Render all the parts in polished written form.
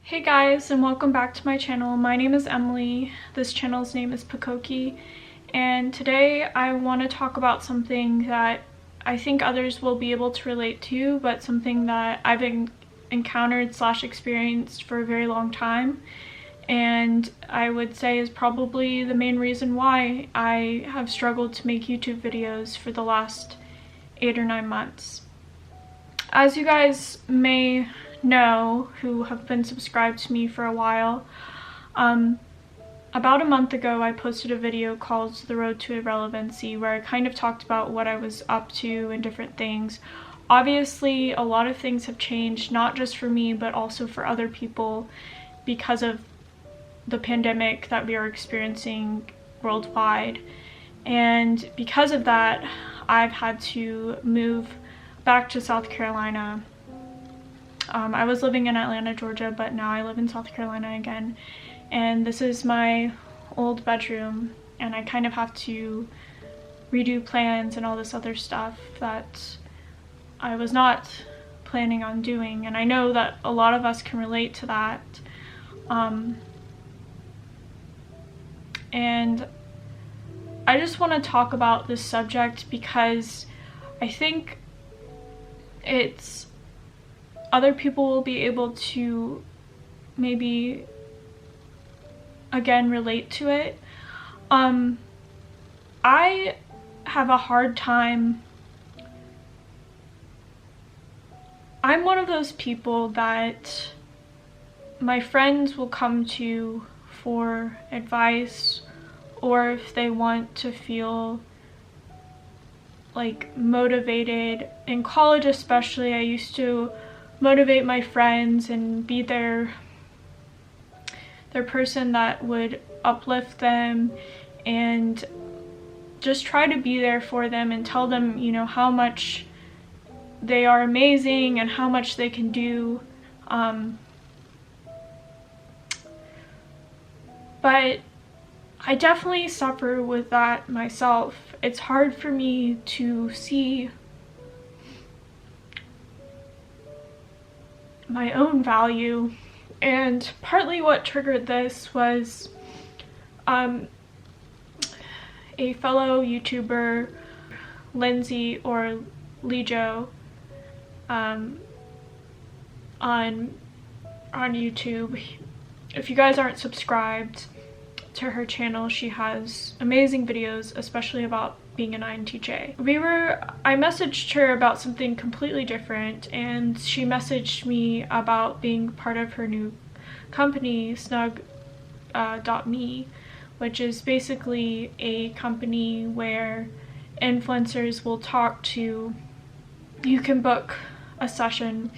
Hey guys, and welcome back to my channel. My name is Emily. This channel's name is Pucokie, and today I want to talk about something that I think others will be able to relate to, but something that I've encountered / experienced for a very long time, and I would say is probably the main reason why I have struggled to make YouTube videos for the last 8 or 9 months. As you guys may know, who have been subscribed to me for a while, about a month ago I posted a video called The Road to Irrelevancy, where I kind of talked about what I was up to and different things. Obviously a lot of things have changed, not just for me but also for other people, because of the pandemic that we are experiencing worldwide, and because of that I've had to move back to South Carolina. I was living in Atlanta, Georgia, but now I live in South Carolina again, and this is my old bedroom, and I kind of have to redo plans and all this other stuff that I was not planning on doing, and I know that a lot of us can relate to that. And I just want to talk about this subject because I think other people will be able to maybe again relate to it. I have a hard time. I'm one of those people that my friends will come to for advice, or if they want to feel like motivated. In college especially, I used to motivate my friends and be their person that would uplift them and just try to be there for them and tell them, you know, how much they are amazing and how much they can do. But I definitely suffer with that myself. It's hard for me to see my own value, and partly what triggered this was a fellow YouTuber, Lindsay or Lijo, on YouTube. If you guys aren't subscribed to her channel, she has amazing videos, especially about being an INTJ. I messaged her about something completely different, and she messaged me about being part of her new company, Snug.me, which is basically a company where influencers will talk to, you can book a session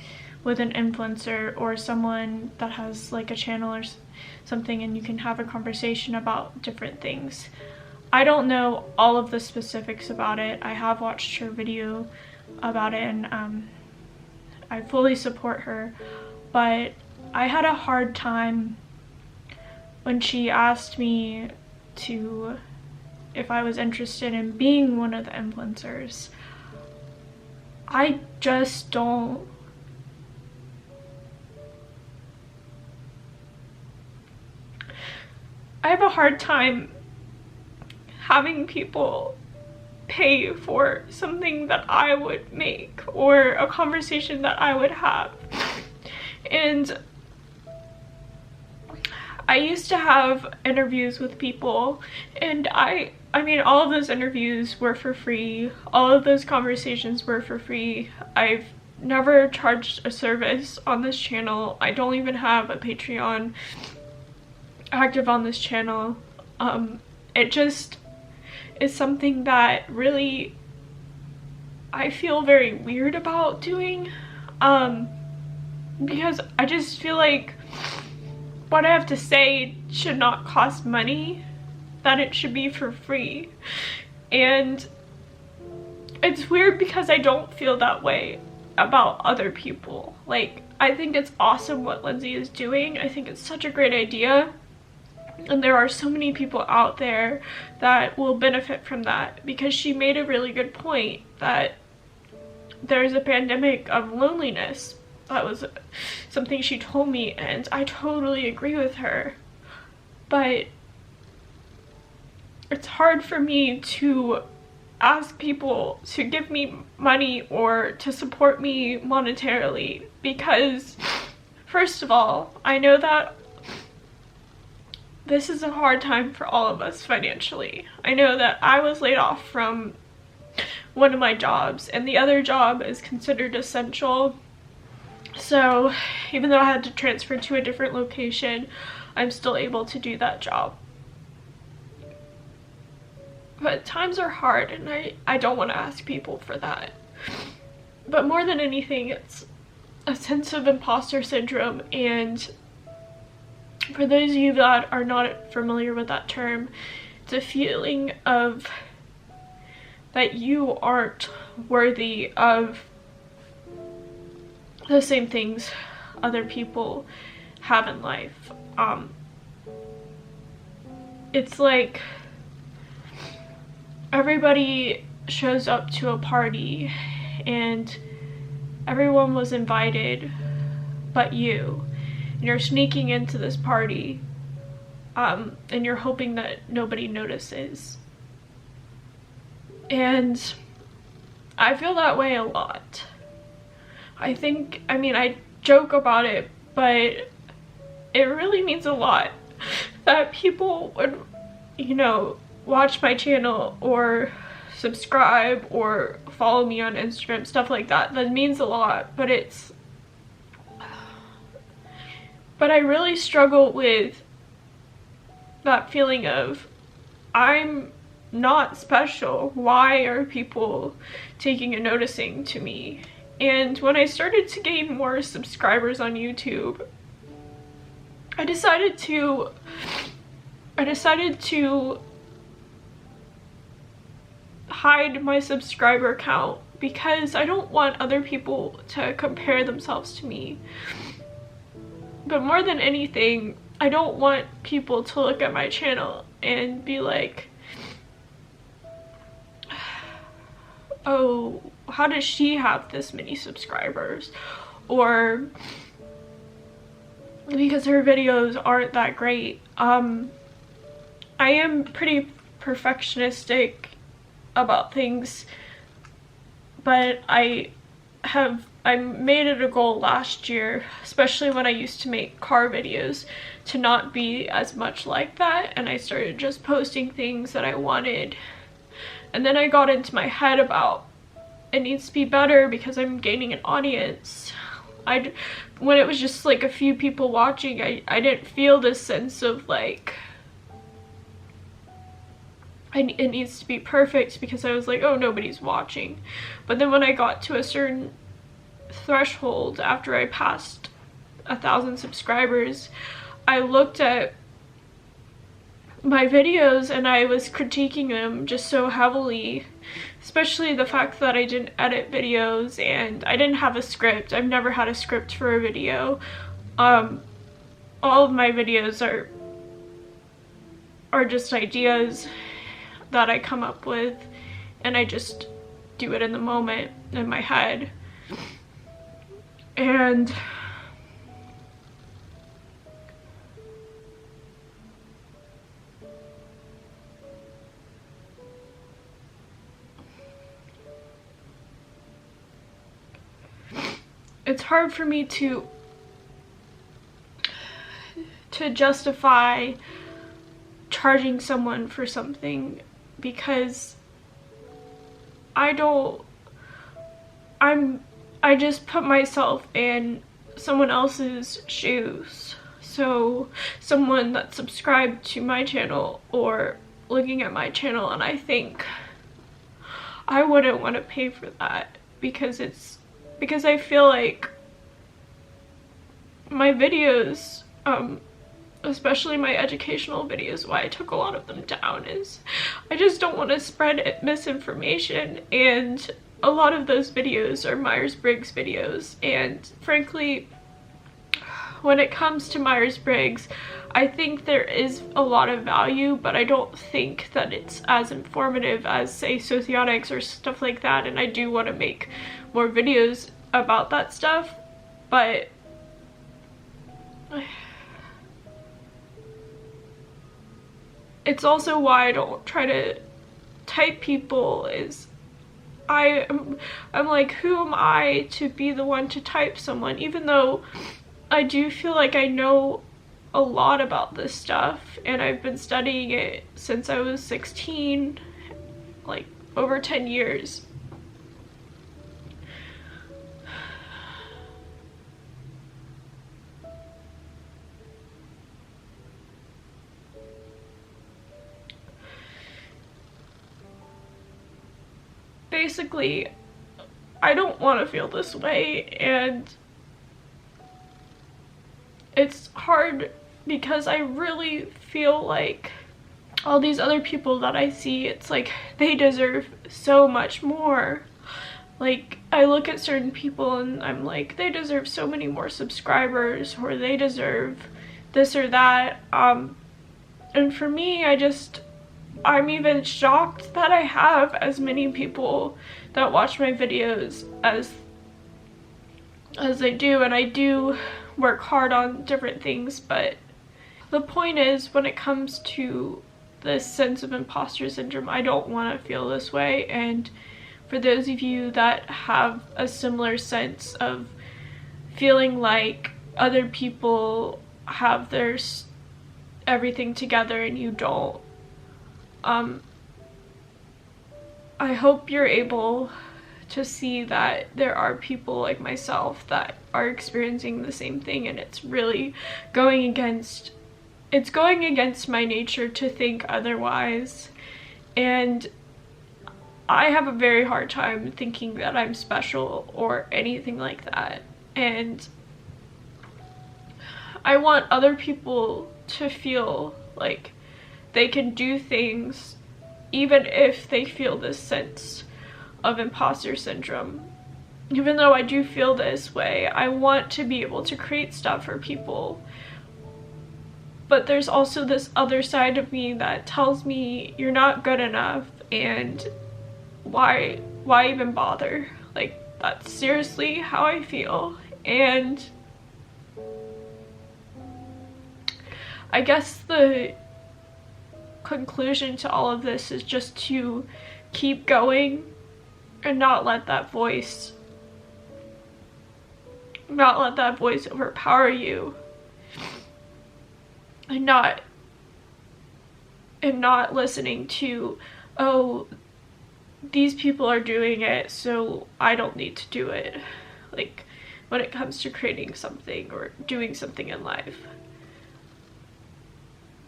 with an influencer or someone that has like a channel or something, and you can have a conversation about different things. I don't know all of the specifics about it. I have watched her video about it, and I fully support her, but I had a hard time when she asked me if I was interested in being one of the influencers. I just don't. I have a hard time having people pay for something that I would make or a conversation that I would have. And I used to have interviews with people, and I mean, all of those interviews were for free. All of those conversations were for free. I've never charged a service on this channel. I don't even have a Patreon active on this channel. It just is something that really I feel very weird about doing, because I just feel like what I have to say should not cost money, that it should be for free. And it's weird because I don't feel that way about other people. Like, I think it's awesome what Lindsay is doing. I think it's such a great idea. And there are so many people out there that will benefit from that, because she made a really good point that there's a pandemic of loneliness that was something she told me, and I totally agree with her. But it's hard for me to ask people to give me money or to support me monetarily, because first of all, I know that this is a hard time for all of us financially. I know that I was laid off from one of my jobs, and the other job is considered essential. So even though I had to transfer to a different location, I'm still able to do that job. But times are hard, and I don't want to ask people for that. But more than anything, it's a sense of imposter syndrome. And for those of you that are not familiar with that term, it's a feeling of that you aren't worthy of the same things other people have in life. It's like everybody shows up to a party and everyone was invited but you, and you're sneaking into this party, and you're hoping that nobody notices. And I feel that way a lot. I joke about it, but it really means a lot that people would, watch my channel or subscribe or follow me on Instagram, stuff like that. That means a lot, but I really struggle with that feeling of I'm not special. Why are people taking a noticing to me? And when I started to gain more subscribers on YouTube, I decided to hide my subscriber count, because I don't want other people to compare themselves to me. But more than anything, I don't want people to look at my channel and be like, oh, how does she have this many subscribers? Or because her videos aren't that great. I am pretty perfectionistic about things, but I made it a goal last year, especially when I used to make car videos, to not be as much like that, and I started just posting things that I wanted. And then I got into my head about it needs to be better because I'm gaining an audience. When it was just like a few people watching, I didn't feel this sense of like it needs to be perfect, because I was like, oh, nobody's watching. But then when I got to a certain threshold, after I passed 1,000 subscribers, I looked at my videos and I was critiquing them just so heavily, especially the fact that I didn't edit videos and I didn't have a script. I've never had a script for a video. All of my videos are just ideas that I come up with, and I just do it in the moment in my head. And it's hard for me to justify charging someone for something, because I just put myself in someone else's shoes. So someone that subscribed to my channel or looking at my channel, and I think I wouldn't want to pay for that, because I feel like my videos, especially my educational videos, why I took a lot of them down, is I just don't want to spread misinformation, and a lot of those videos are Myers-Briggs videos, and frankly, when it comes to Myers-Briggs, I think there is a lot of value, but I don't think that it's as informative as, say, sociotics or stuff like that, and I do want to make more videos about that stuff. But it's also why I don't try to type people. Is I'm like, who am I to be the one to type someone, even though I do feel like I know a lot about this stuff and I've been studying it since I was 16, like over 10 years. Basically, I don't want to feel this way, and it's hard because I really feel like all these other people that I see, it's like they deserve so much more. Like, I look at certain people and I'm like, they deserve so many more subscribers, or they deserve this or that. And for me, I'm even shocked that I have as many people that watch my videos as they do, and I do work hard on different things. But the point is, when it comes to this sense of imposter syndrome, I don't want to feel this way. And for those of you that have a similar sense of feeling like other people have their everything together and you don't, I hope you're able to see that there are people like myself that are experiencing the same thing, and it's really going against my nature to think otherwise. And I have a very hard time thinking that I'm special or anything like that. And I want other people to feel like they can do things even if they feel this sense of imposter syndrome. Even though I do feel this way, I want to be able to create stuff for people. But there's also this other side of me that tells me you're not good enough, and why even bother? Like, that's seriously how I feel. And I guess the conclusion to all of this is just to keep going and not let that voice overpower you, and not listening to, oh, these people are doing it, so I don't need to do it. Like, when it comes to creating something or doing something in life,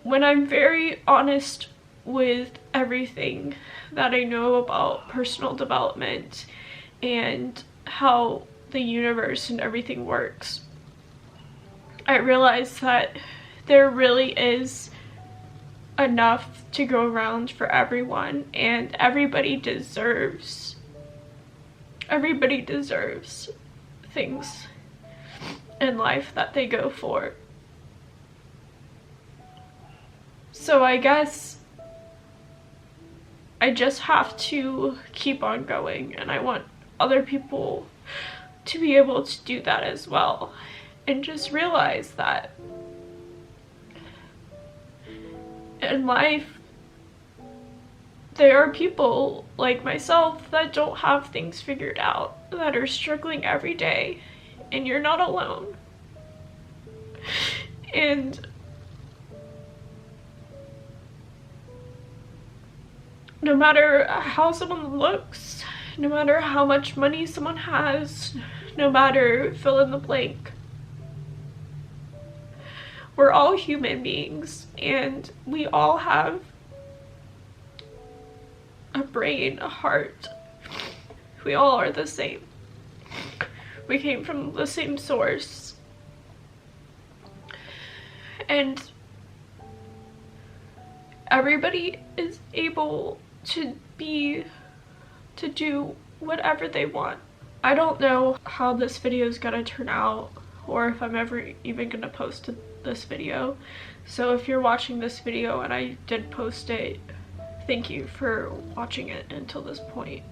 when I'm very honest with everything that I know about personal development and how the universe and everything works, I realize that there really is enough to go around for everyone, and everybody deserves things in life that they go for. So I guess I just have to keep on going, and I want other people to be able to do that as well, and just realize that in life there are people like myself that don't have things figured out, that are struggling every day, and you're not alone. And no matter how someone looks, no matter how much money someone has, no matter fill in the blank, we're all human beings, and we all have a brain, a heart. We all are the same. We came from the same source. And everybody is able to do whatever they want. I don't know how this video is gonna turn out, or if I'm ever even gonna post this video. So if you're watching this video and I did post it, thank you for watching it until this point.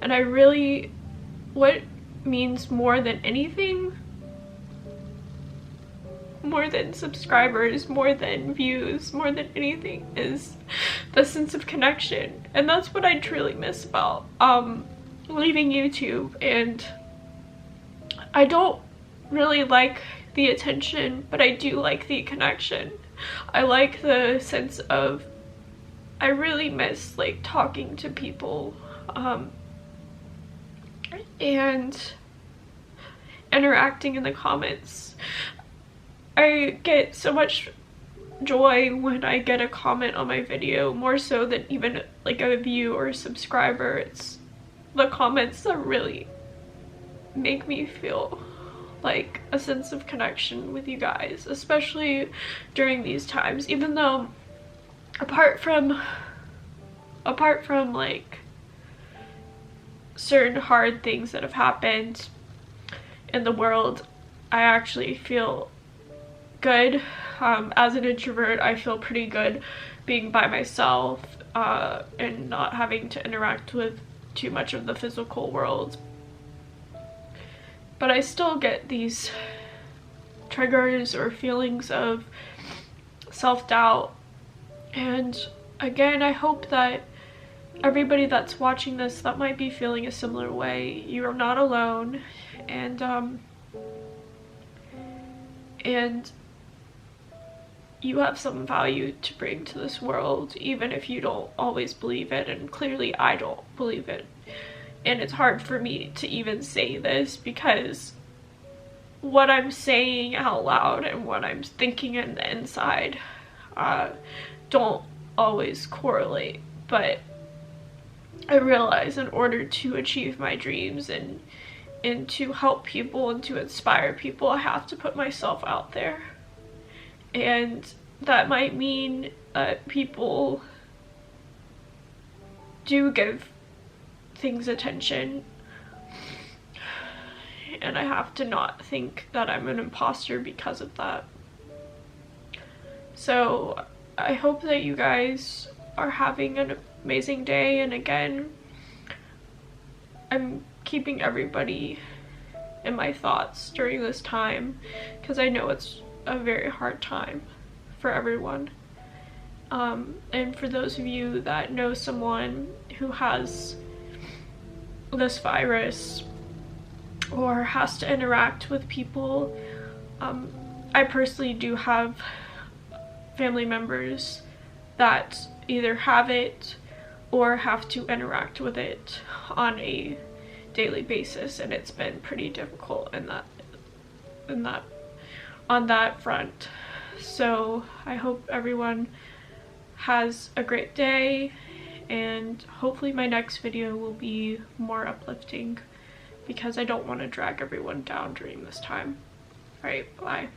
And what means more than anything more than subscribers, more than views, more than anything, is the sense of connection. And that's what I truly miss about leaving YouTube. And I don't really like the attention, but I do like the connection. I like the sense of, I really miss like talking to people and interacting in the comments. I get so much joy when I get a comment on my video, more so than even like a view or a subscriber. It's the comments that really make me feel like a sense of connection with you guys, especially during these times. Even though apart from like certain hard things that have happened in the world, I actually feel good. As an introvert, I feel pretty good being by myself and not having to interact with too much of the physical world. But I still get these triggers or feelings of self-doubt. And again, I hope that everybody that's watching this that might be feeling a similar way, you are not alone, and you have some value to bring to this world, even if you don't always believe it. And clearly I don't believe it, and it's hard for me to even say this because what I'm saying out loud and what I'm thinking in the inside don't always correlate. But I realize in order to achieve my dreams and to help people and to inspire people, I have to put myself out there. And that might mean that people do give things attention, and I have to not think that I'm an imposter because of that. So I hope that you guys are having an amazing day, and again, I'm keeping everybody in my thoughts during this time because I know it's a very hard time for everyone. And for those of you that know someone who has this virus or has to interact with people, I personally do have family members that either have it or have to interact with it on a daily basis, and it's been pretty difficult on that front. So I hope everyone has a great day, and hopefully my next video will be more uplifting because I don't want to drag everyone down during this time. All right, bye.